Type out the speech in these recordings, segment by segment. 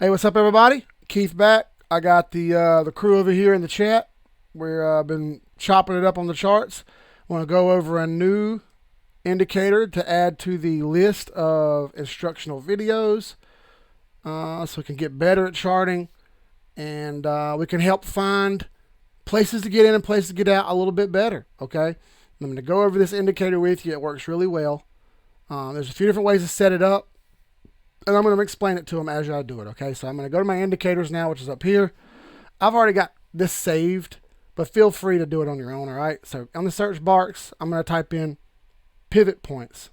Hey, what's up, everybody? Keith back. I got the crew over here in the chat. We've been chopping it up on the charts. I want to go over a new indicator to add to the list of instructional videos, so we can get better at charting, and we can help find places to get in and places to get out a little bit better. Okay, I'm going to go over this indicator with you. It works really well. There's a few different ways to set it up, and I'm going to explain it to them as I do it. Okay, so I'm going to go to my indicators now, which is up here. I've already got this saved, but feel free to do it on your own. All right, so on the search box, I'm going to type in pivot points,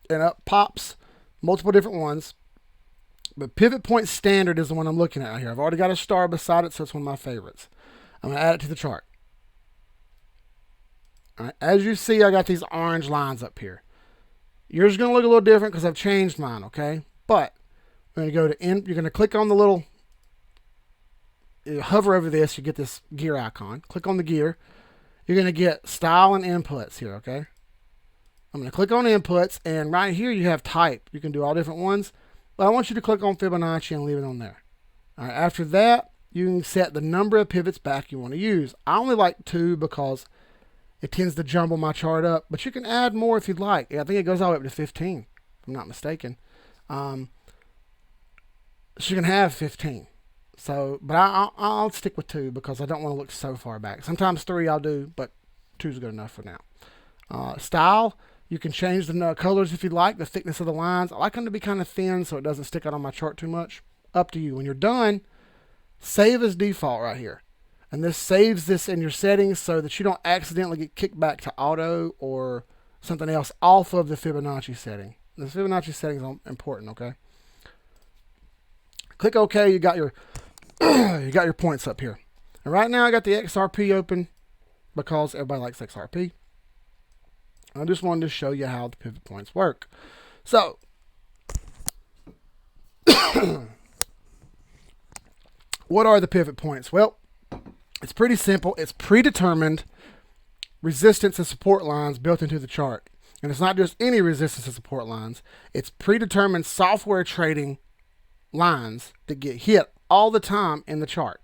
and up pops multiple different ones, but pivot point standard is the one I'm looking at here. I've already got a star beside it, so it's one of my favorites. I'm going to add it to the chart. All right, as you see, I got these orange lines up here. Yours is going to look a little different because I've changed mine, okay? But we're going to go to you're going to click on the little, you hover over this, you get this gear icon. Click on the gear. You're going to get style and inputs here, okay? I'm going to click on inputs, and right here you have type. You can do all different ones, but I want you to click on Fibonacci and leave it on there. All right, after that, you can set the number of pivots back you want to use. I only like 2 because it tends to jumble my chart up, but you can add more if you'd like. I think it goes all the way up to 15, if I'm not mistaken. So you can have 15. So, but I'll stick with 2 because I don't want to look so far back. Sometimes 3 I'll do, but 2 is good enough for now. Style, you can change the colors if you'd like, the thickness of the lines. I like them to be kind of thin so it doesn't stick out on my chart too much. Up to you. When you're done, save as default right here. And this saves this in your settings so that you don't accidentally get kicked back to auto or something else off of the Fibonacci setting. The Fibonacci setting is important, okay? Click OK. You got your you got your points up here. And right now I got the XRP open because everybody likes XRP. I just wanted to show you how the pivot points work. So what are the pivot points? Well, it's pretty simple. It's predetermined resistance and support lines built into the chart. And it's not just any resistance and support lines. It's predetermined software trading lines that get hit all the time in the chart.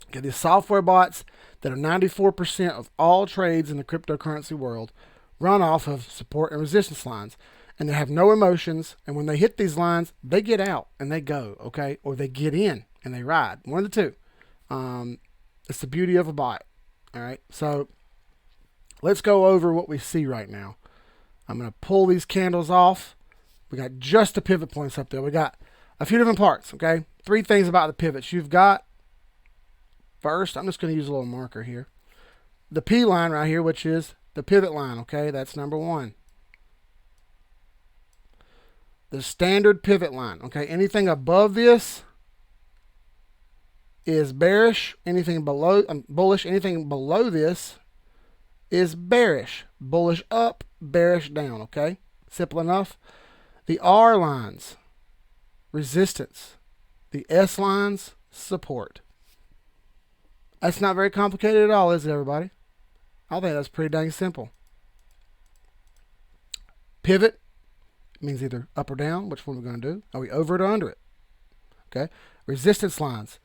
Okay, these software bots that are 94% of all trades in the cryptocurrency world run off of support and resistance lines. And they have no emotions. And when they hit these lines, they get out and they go, okay? Or they get in and they ride. One of the two. It's the beauty of a bot. All right, so let's go over what we see right now. I'm going to pull these candles off. We got just the pivot points up there. We got a few different parts, okay? 3 things about the pivots. You've got, first, I'm just going to use a little marker here. The P line right here, which is the pivot line, okay? That's number 1. The standard pivot line, okay? Anything above this is bearish. Anything below, bullish. Anything below this is bearish. Bullish up, bearish down, okay? Simple enough. The R lines, resistance. The S lines, support. That's not very complicated at all, is it, everybody? I think that's pretty dang simple. Pivot means either up or down. Which one we're going to do? Are we over it or under it? Okay. Resistance lines.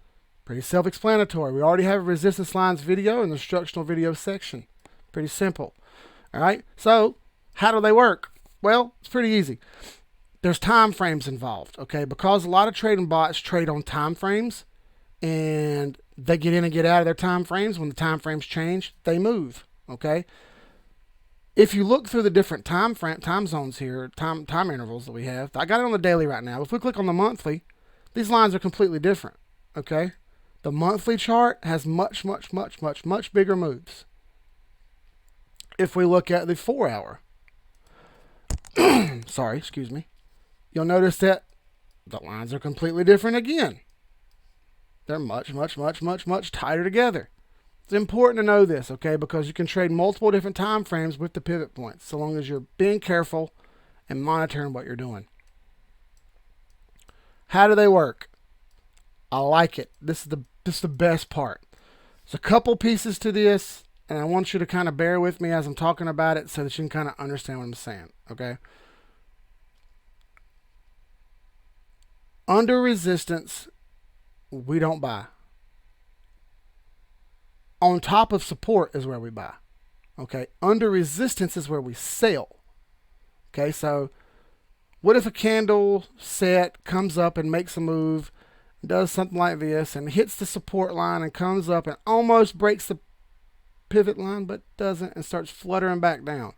Pretty self-explanatory. We already have a resistance lines video in the instructional video section. Pretty simple. All right. So how do they work? Well, it's pretty easy. There's time frames involved. Okay. Because a lot of trading bots trade on time frames, and they get in and get out of their time frames. When the time frames change, they move. Okay. If you look through the different time zones here, time intervals that we have, I got it on the daily right now. If we click on the monthly, these lines are completely different. Okay. The monthly chart has much bigger moves. If we look at the 4-hour, sorry, excuse me, you'll notice that the lines are completely different again. They're much tighter together. It's important to know this, okay, because you can trade multiple different time frames with the pivot points, so long as you're being careful and monitoring what you're doing. How do they work? I like it. This is the best part. There's a couple pieces to this, and I want you to kind of bear with me as I'm talking about it so that you can kind of understand what I'm saying, okay? Under resistance, we don't buy. On top of support is where we buy. Okay, under resistance is where we sell. Okay, so what if a candle set comes up and makes a move, does something like this, and hits the support line and comes up and almost breaks the pivot line, but doesn't, and starts fluttering back down?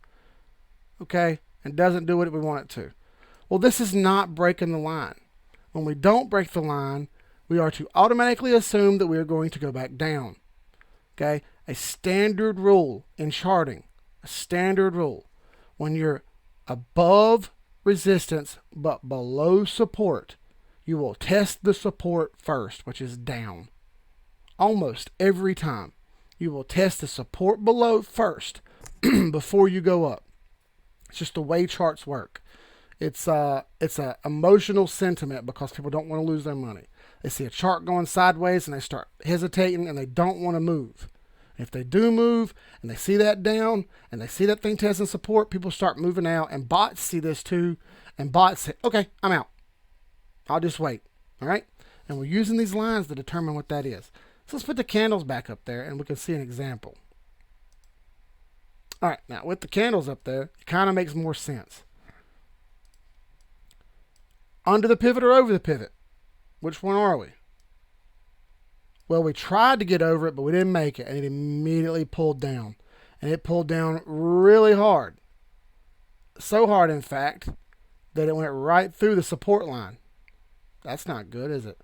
Okay, and doesn't do what we want it to. Well, this is not breaking the line. When we don't break the line, we are to automatically assume that we are going to go back down. Okay, a standard rule in charting, a standard rule. When you're above resistance but below support, you will test the support first, which is down. Almost every time. You will test the support below first before you go up. It's just the way charts work. It's a emotional sentiment because people don't want to lose their money. They see a chart going sideways and they start hesitating and they don't want to move. If they do move and they see that down and they see that thing testing support, people start moving out, and bots see this too. And bots say, okay, I'm out. I'll just wait. All right. And we're using these lines to determine what that is. So let's put the candles back up there and we can see an example. All right. Now with the candles up there, it kind of makes more sense. Under the pivot or over the pivot? Which one are we? Well, we tried to get over it, but we didn't make it, and it immediately pulled down. And it pulled down really hard. So hard, in fact, that it went right through the support line. That's not good, is it?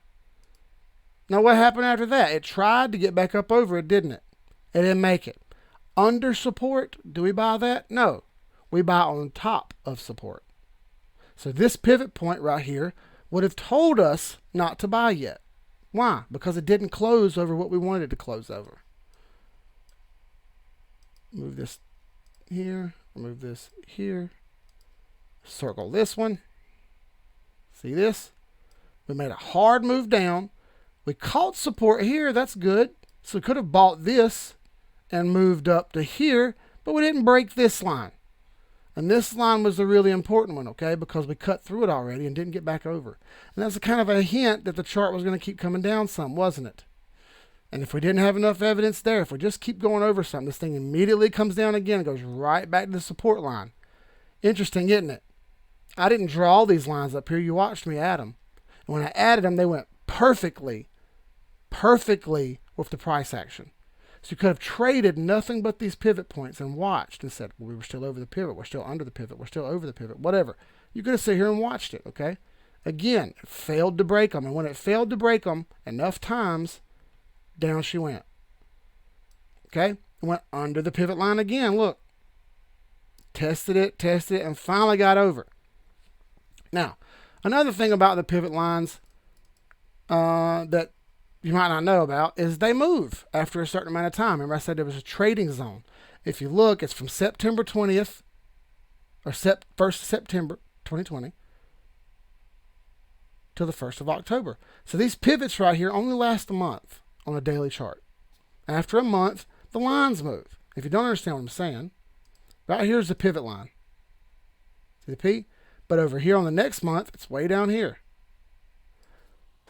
Now, what happened after that? It tried to get back up over it, didn't it? It didn't make it. Under support, do we buy that? No. We buy on top of support. So this pivot point right here would have told us not to buy yet. Why? Because it didn't close over what we wanted it to close over. Move this here, move this here, circle this one. See this? We made a hard move down. We caught support here. That's good. So we could have bought this and moved up to here, but we didn't break this line. And this line was the really important one, okay, because we cut through it already and didn't get back over. And that's a kind of a hint that the chart was going to keep coming down some, wasn't it? And if we didn't have enough evidence there, if we just keep going over something, this thing immediately comes down again and goes right back to the support line. Interesting, isn't it? I didn't draw all these lines up here. You watched me add them. And when I added them, they went perfectly with the price action. So you could have traded nothing but these pivot points and watched and said, well, we were still over the pivot, we're still under the pivot, we're still over the pivot, whatever. You could have sat here and watched it, okay? Again, it failed to break them. And when it failed to break them enough times, down she went. Okay? It went under the pivot line again. Look. Tested it, and finally got over. Now, another thing about the pivot lines that you might not know about is they move after a certain amount of time. Remember I said there was a trading zone. If you look, it's from September 20th or 1st September 2020 till the 1st of October. So these pivots right here only last a month on a daily chart. After a month, the lines move. If you don't understand what I'm saying, right here's the pivot line. See the P? But over here on the next month, it's way down here.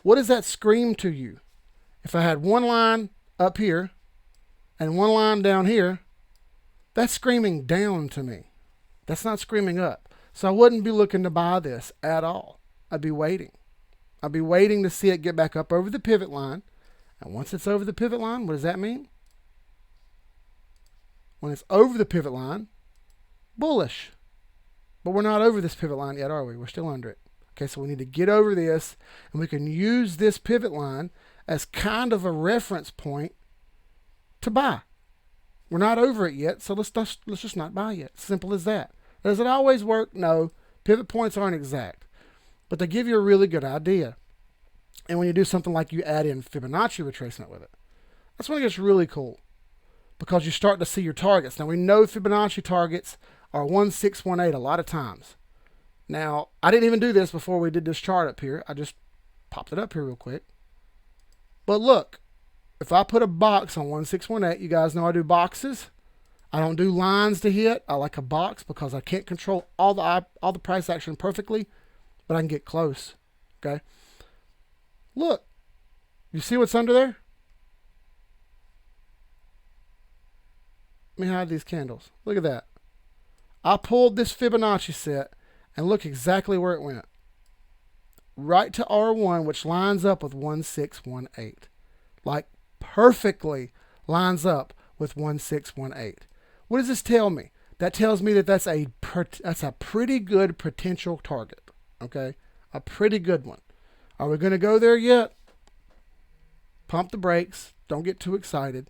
What does that scream to you? If I had one line up here and one line down here, that's screaming down to me. That's not screaming up. So I wouldn't be looking to buy this at all. I'd be waiting. I'd be waiting to see it get back up over the pivot line. And once it's over the pivot line, what does that mean? When it's over the pivot line, bullish. But we're not over this pivot line yet, are we? We're still under it. Okay, so we need to get over this, and we can use this pivot line as kind of a reference point to buy. We're not over it yet, so let's just not buy yet. Simple as that. Does it always work? No. Pivot points aren't exact, but they give you a really good idea. And when you do something like you add in Fibonacci retracement with it, that's when it gets really cool because you start to see your targets. Now we know Fibonacci targets are 1618 a lot of times. Now, I didn't even do this before we did this chart up here. I just popped it up here real quick. But look, if I put a box on 1618, you guys know I do boxes. I don't do lines to hit. I like a box because I can't control all the price action perfectly, but I can get close. Okay. Look. You see what's under there? Let me hide these candles. Look at that. I pulled this Fibonacci set and look exactly where it went. Right to R1, which lines up with 1618. Like perfectly lines up with 1618. What does this tell me? That tells me that that's a pretty good potential target. Okay? A pretty good one. Are we going to go there yet? Pump the brakes. Don't get too excited.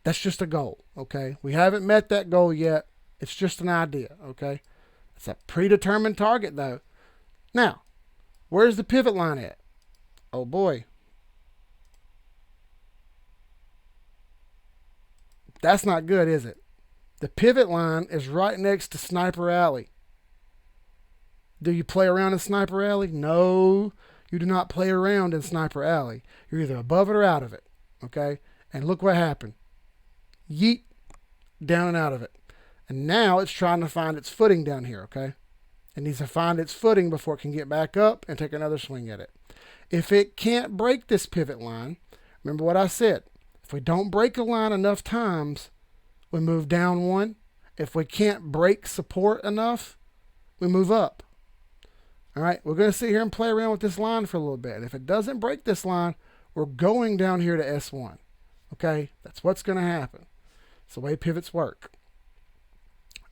That's just a goal. Okay? We haven't met that goal yet. It's just an idea. Okay? It's a predetermined target though. Now, where's the pivot line at? Oh boy. That's not good, is it? The pivot line is right next to Sniper Alley. Do you play around in Sniper Alley? No, you do not play around in Sniper Alley. You're either above it or out of it. Okay? And look what happened. Yeet, down and out of it. And now it's trying to find its footing down here, okay? It needs to find its footing before it can get back up and take another swing at it. If it can't break this pivot line, remember what I said. If we don't break a line enough times, we move down one. If we can't break support enough, we move up. All right, we're going to sit here and play around with this line for a little bit. If it doesn't break this line, we're going down here to S1. Okay, that's what's going to happen. It's the way pivots work.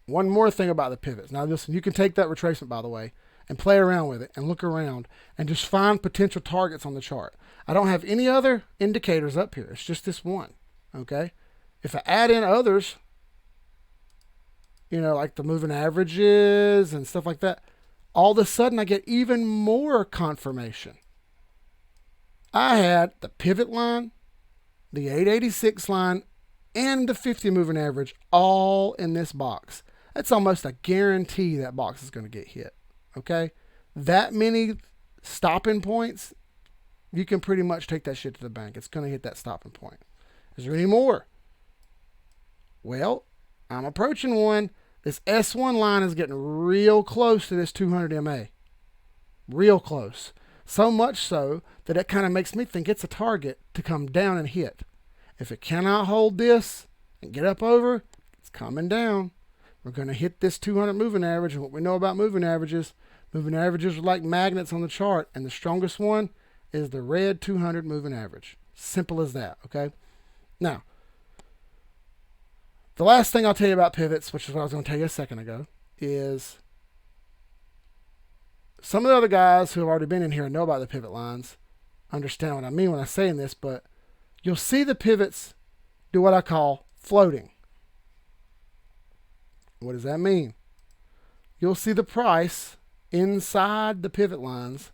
One more thing about the pivots. Now listen, you can take that retracement, by the way, and play around with it and look around and just find potential targets on the chart. I don't have any other indicators up here. It's just this one, okay? If I add in others, you know, like the moving averages and stuff like that, all of a sudden I get even more confirmation. I had the pivot line, the 886 line, and the 50 moving average all in this box. That's almost a guarantee that box is going to get hit. Okay? That many stopping points, you can pretty much take that shit to the bank. It's going to hit that stopping point. Is there any more? Well, I'm approaching one. This S1 line is getting real close to this 200 MA. Real close. So much so that it kind of makes me think it's a target to come down and hit. If it cannot hold this and get up over, it's coming down. We're going to hit this 200 moving average. And what we know about moving averages are like magnets on the chart. And the strongest one is the red 200 moving average. Simple as that, okay? Now, the last thing I'll tell you about pivots, which is what I was going to tell you a second ago, is some of the other guys who have already been in here and know about the pivot lines understand what I mean when I'm saying this, but you'll see the pivots do what I call floating. What does that mean? You'll see the price inside the pivot lines,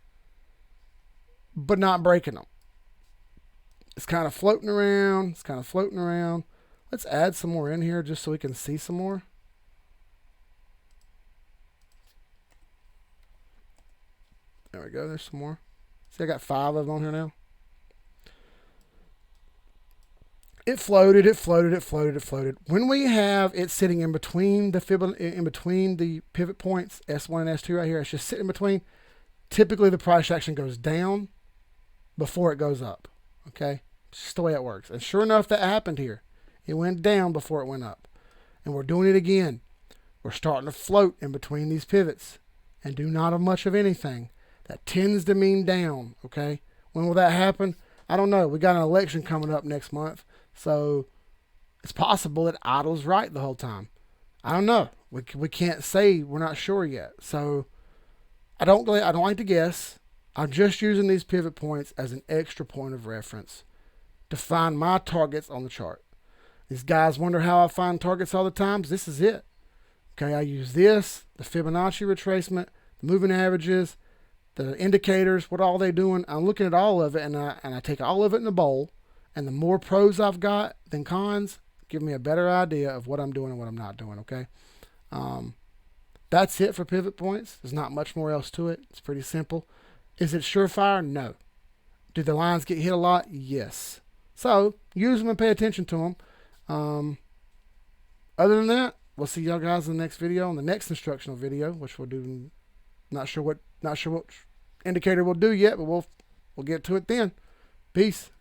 but not breaking them. It's kind of floating around. It's kind of floating around. Let's add some more in here just so we can see some more. There we go. There's some more. See, I got 5 of them on here now. It floated, it floated, it floated, it floated. When we have it sitting in between the pivot points, S1 and S2 right here, it's just sitting in between. Typically, the price action goes down before it goes up. Okay? It's just the way it works. And sure enough, that happened here. It went down before it went up. And we're doing it again. We're starting to float in between these pivots and do not have much of anything. That tends to mean down. Okay? When will that happen? I don't know. We got an election coming up next month. So it's possible that idle's right the whole time. I don't know. We can't say. We're not sure yet. So I don't like to guess. I'm just using these pivot points as an extra point of reference to find my targets on the chart. These guys wonder how I find targets all the time. This is it. Okay, I use this, the Fibonacci retracement, the moving averages, the indicators, what all they doing. I'm looking at all of it, and I take all of it in a bowl. And the more pros I've got than cons, give me a better idea of what I'm doing and what I'm not doing, okay? That's it for pivot points. There's not much more else to it. It's pretty simple. Is it surefire? No. Do the lines get hit a lot? Yes. So, use them and pay attention to them. Other than that, we'll see y'all guys in the next video, on the next instructional video, which we'll do. Not sure what indicator we'll do yet, but we'll We'll get to it then. Peace.